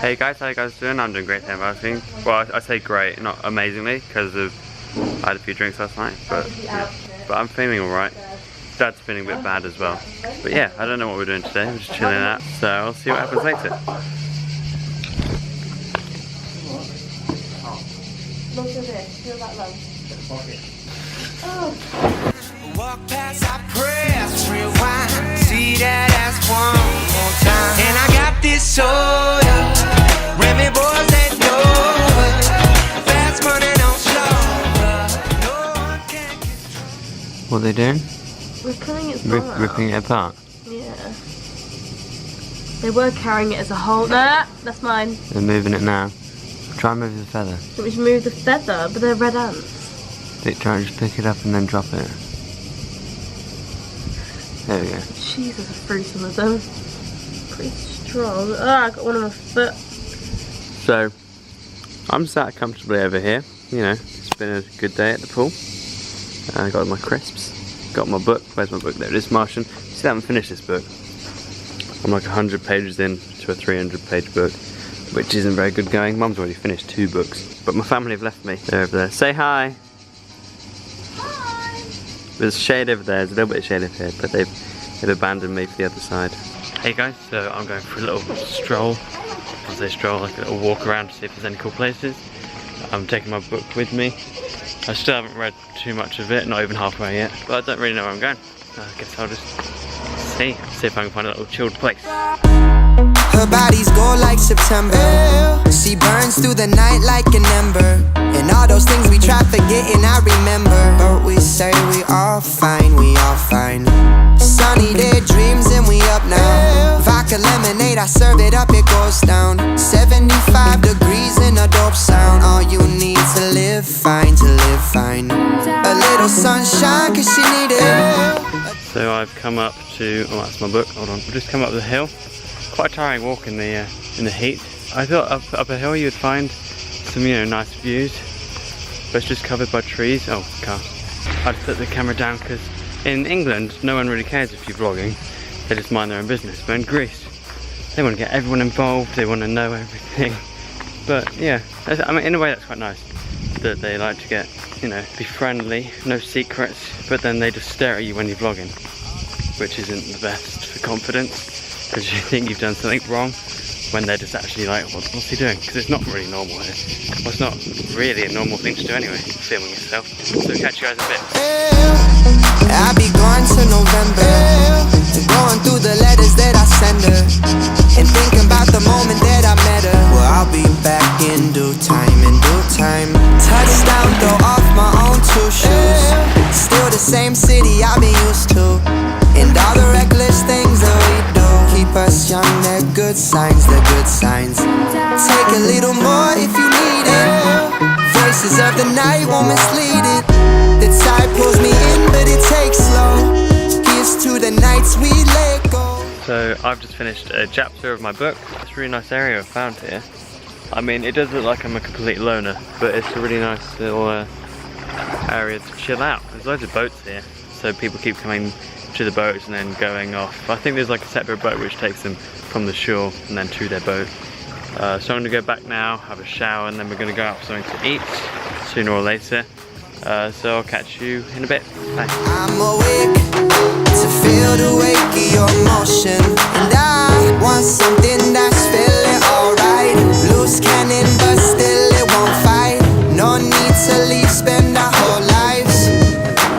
Hey guys, how you guys doing? I'm doing great, thanks for asking. Well, I say great, not amazingly, because I had a few drinks last night, but yeah. But I'm feeling alright. Dad's feeling a bit bad as well. But yeah, I don't know what we're doing today, we're just chilling out, so I'll see what happens later. Look at this, feel that love. Walk past, I press, rewind, see that ass one more time. And I got this soda, Remy boys that know it. Fast money don't slow, no one can get. What are they doing? We're cutting it apart. Ripping it apart? Yeah. They were carrying it as a whole. No, that's mine. They're moving it now. Try and move the feather. We should move the feather, but they're red ants. Try and just pick it up and then drop it. There we go. Jesus, a fruit some of them. Pretty strong. Oh, I got one on my foot. So, I'm sat comfortably over here. You know, it's been a good day at the pool. I got my crisps. Got my book. Where's my book? There it is, Martian. Still haven't finished this book. I'm like 100 pages in to a 300-page book, which isn't very good going. Mum's already finished 2 books, but my family have left me. They're over there. Say hi. Hi. There's shade over there. There's a little bit of shade over here, but they've abandoned me for the other side. Hey guys, so I'm going for a little stroll. I say stroll, like a little walk around to see if there's any cool places. I'm taking my book with me. I still haven't read too much of it, not even halfway yet, but I don't really know where I'm going. I guess I'll just see if I can find a little chilled place. Her body's gold like September. She burns through the night like an ember. And all those things we try forgetting, I remember. But we say we all fine, we all fine. Sunny day dreams and we up now. Vodka lemonade, I serve it up, it goes down. 75 degrees in a dope sound. All you need to live fine, to live fine. A little sunshine, cause she need it. So I've come up to, oh that's my book, hold on. I've just come up the hill. Quite a tiring walk in the heat. I thought up a hill you would find some, you know, nice views, but it's just covered by trees. Oh, car. I just put the camera down because in England no one really cares if you're vlogging. They just mind their own business. But in Greece, they want to get everyone involved. They want to know everything. But yeah, I mean, in a way that's quite nice that they like to get, you know, be friendly, no secrets, but then they just stare at you when you're vlogging, which isn't the best for confidence. Because you think you've done something wrong when they're just actually like, what's he doing? Because it's not really normal here. Well, it's not really a normal thing to do anyway, filming yourself. So catch you guys in a bit. I'll be gone to November, going through the letters that I send her, and thinking about the moment that I met her. Well, I'll be back in due time, in due time. Touchdown, throw off my own 2 shoes. Still the same city I've been used to, and all the reckless things that we do keep us young, they're good signs, they're good signs. Take a little more if you need it. Voices of the night won't mislead it. The tide pulls me in, but it takes slow. Here's to the nights we let go. So I've just finished a chapter of my book. It's a really nice area I've found here. I mean, it does look like I'm a complete loner, but it's a really nice little area to chill out. There's loads of boats here, so people keep coming to the boats and then going off. I think there's like a separate boat which takes them from the shore and then to their boat. So I'm going to go back now, have a shower, and then we're going to go out for something to eat sooner or later. So I'll catch you in a bit. Bye. I'm awake to feel the wake of your motion, and I want something that's feeling alright. Loose cannon, but still it won't fight. No need to leave, spend our whole lives.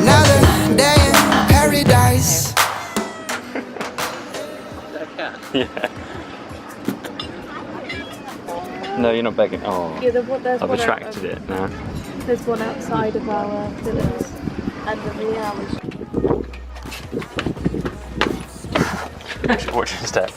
Another day in paradise. Yeah. No, you're not begging. Oh, Yeah, there's I've one attracted it now. There's one outside of our villas, and Watch your step.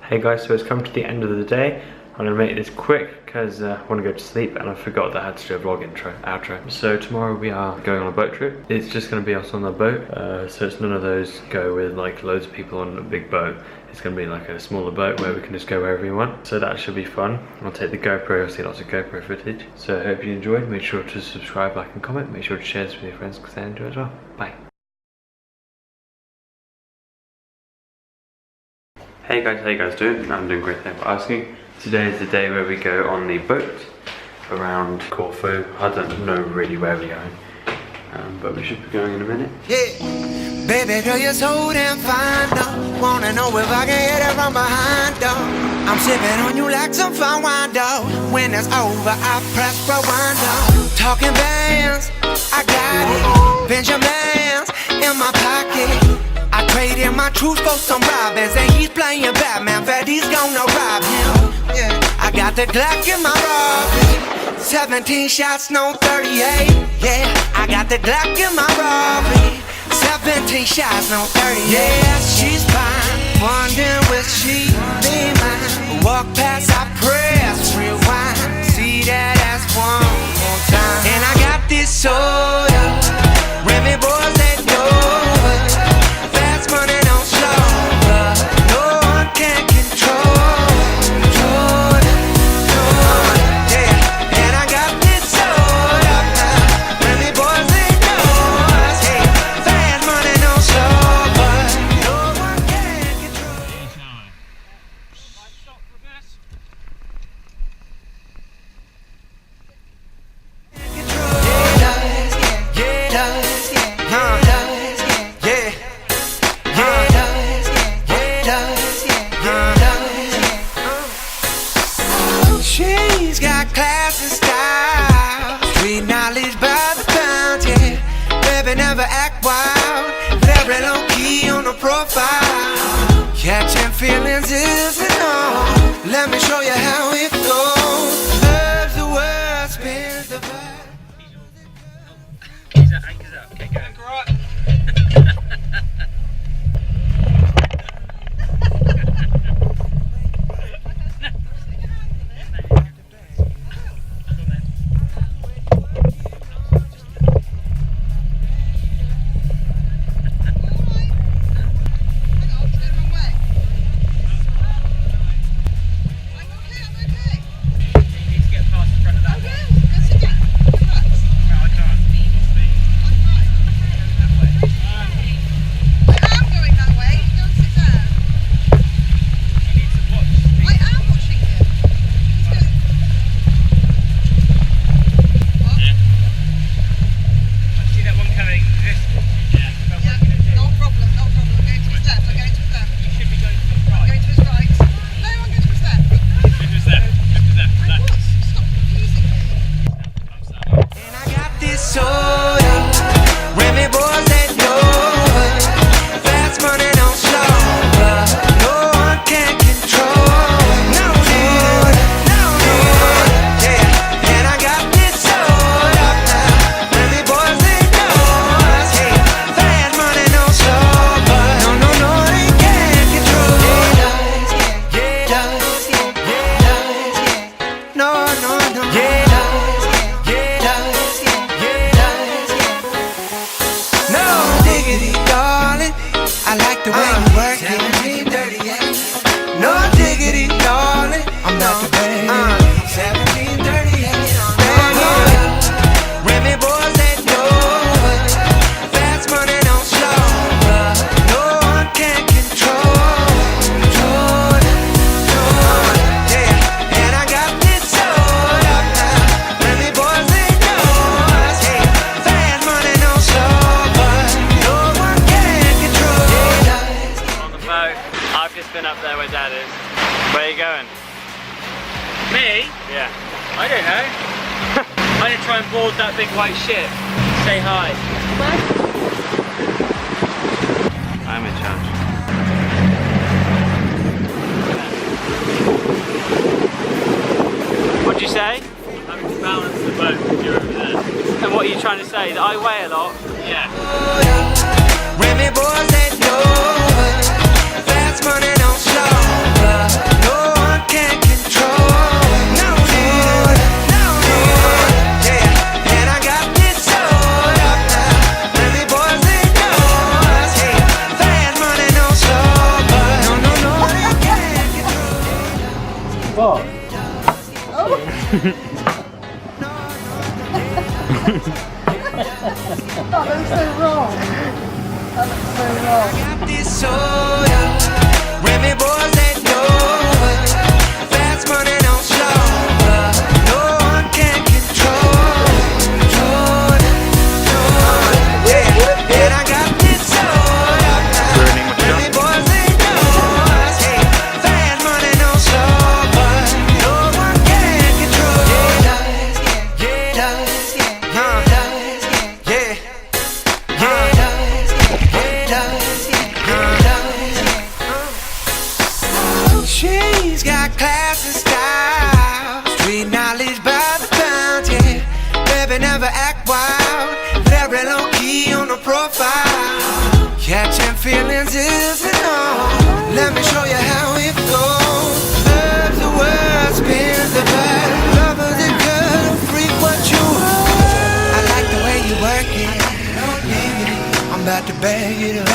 Hey guys, so it's come to the end of the day. I'm gonna make this quick because I want to go to sleep and I forgot that I had to do a vlog outro. So tomorrow we are going on a boat trip. It's just gonna be us on the boat. So it's none of those go with like loads of people on a big boat. It's gonna be like a smaller boat where we can just go wherever we want. So that should be fun. I'll take the GoPro, you'll see lots of GoPro footage. So I hope you enjoyed. Make sure to subscribe, like and comment. Make sure to share this with your friends because they enjoy it as well. Bye. Hey guys, how you guys doing? I'm doing great, thanks for asking. Today is the day where we go on the boat around Corfu. I don't know really where we're going, but we should be going in a minute. Yeah, baby girl, you're so damn fine, though. Wanna know if I can hit it from behind, though. I'm sipping on you like some fine wine, though. When it's over, I press rewind, though. Talking bands, I got it. Benjamins in my pocket. I traded my truth for some robbers, and he's playing Batman, bet he's gonna rob him. Yeah, I got the Glock in my robbery. 17 shots, no 38. Yeah, I got the Glock in my robbery. 17 shots, no 38. Yeah, she's fine. Wondering will she be mine? Walk past, I press rewind. See that ass one more time. And I got this soda. Remy boys that know. Fast money don't slow. No one can control. Yeah, and I got this soda. Remy boys they know. Hey, fast money don't slow, but no one can control. She's got class and style, street knowledge by the pound, yeah. Baby never act wild, very low key on the profile. Catching feelings is an art. Let me show you how it goes. Loves the world, spins the vibe. Anchors up, okay, go. Anchor up. I like the way you work it. 1738. No diggity, darling. I'm not the baby. 1738. Remy boys that know it. Fast money don't slow. No one can control. Yeah, and I got this sold up now. Remy boys they know us. Hey, fast money don't slow, but no one can control. On the boat. I've just been up there where Dad is. Where are you going? Me? Yeah. I don't know. I'm gonna try and board that big white ship. Say hi. I'm in charge. What'd you say? I'm having to balance the boat because you're over there. And what are you trying to say? That I weigh a lot? Yeah. Remy boys that know us. Fast money don't slow. No one can control. No, yeah, and I got this sold up now. Remy boys they know us. Hey, fast money don't slow, but no, they can't control. What? That looks so wrong. That looks so wrong. I got this soda. Remy boys, they know fast money don't slow. No one can control. Yeah, and I got this soda. Remy boys, they know fast money don't slow, but no one can control. She's got class and style, street knowledge by the pound, yeah. Baby never act wild, very low key on the profile. Catching feelings isn't all. Let me show you how it goes. Love's the word, spins the bird. Lover's a girl, freak what you are. I like the way you work it. I'm about to bag it up.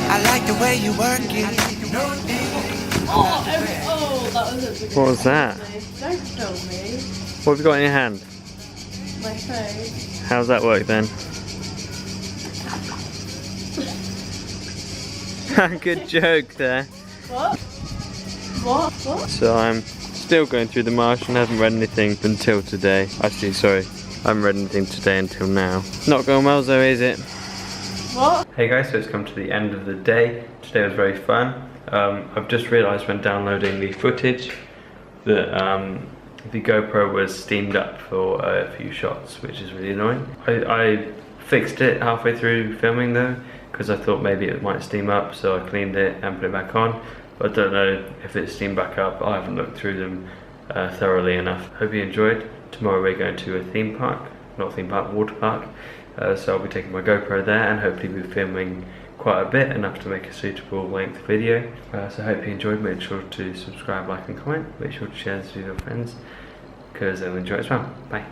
I like the way you work it. Oh, that was a big What was that? Don't film me. What have you got in your hand? My phone. How's that work then? Good joke there. What? What? What? So I'm still going through the marsh and haven't read anything until today. Actually, sorry, I haven't read anything today until now. Not going well though, is it? What? Hey guys, so it's come to the end of the day. Today was very fun. I've just realised when downloading the footage that the GoPro was steamed up for a few shots, which is really annoying. I fixed it halfway through filming though, because I thought maybe it might steam up, so I cleaned it and put it back on. But I don't know if it's steamed back up. I haven't looked through them thoroughly enough. Hope you enjoyed. Tomorrow we're going to a theme park, not theme park, water park. So I'll be taking my GoPro there and hopefully be filming quite a bit, enough to make a suitable length video. So I hope you enjoyed. Make sure to subscribe, like and comment. Make sure to share this with your friends because they'll enjoy it as well. Bye.